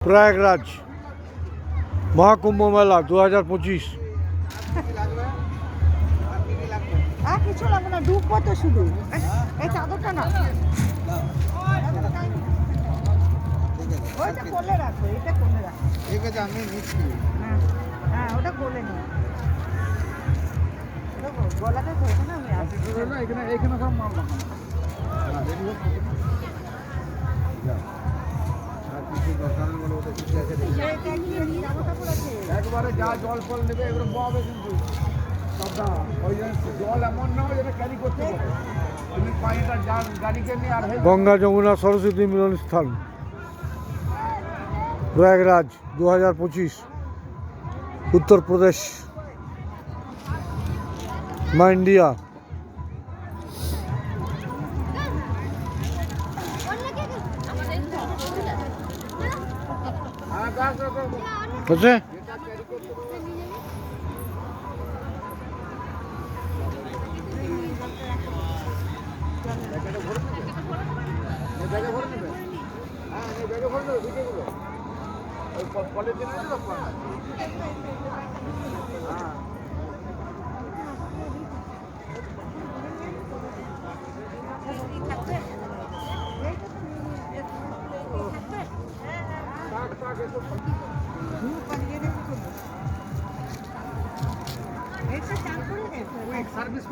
প্রয়াগরাজ মহাকুম্ভ মেলা 2025। আর কিছু লাগবে না, ডুববো তো শুধু। এই চাদরটা না, ওইটা কোলে রাখো, এটা কোলে রাখো। ঠিক আছে, আমি নিচ্ছি। হ্যাঁ, ওটা কোলে নি, গলাটা ধরবো না আমি। এখানে সব মাল একবারে যা জল ফল নেবে এগুলো ববে, কিন্তু ওই জল এমন না যেটা ক্যারি করতে পারে। তুমি পানিটা গাড়িকে নিয়ে আর গঙ্গা যমুনা সরস্বতী মিলন স্থান প্রয়াগরাজ 2025 উত্তরপ্রদেশ মান্ডিয়া। আছে সার্ভিস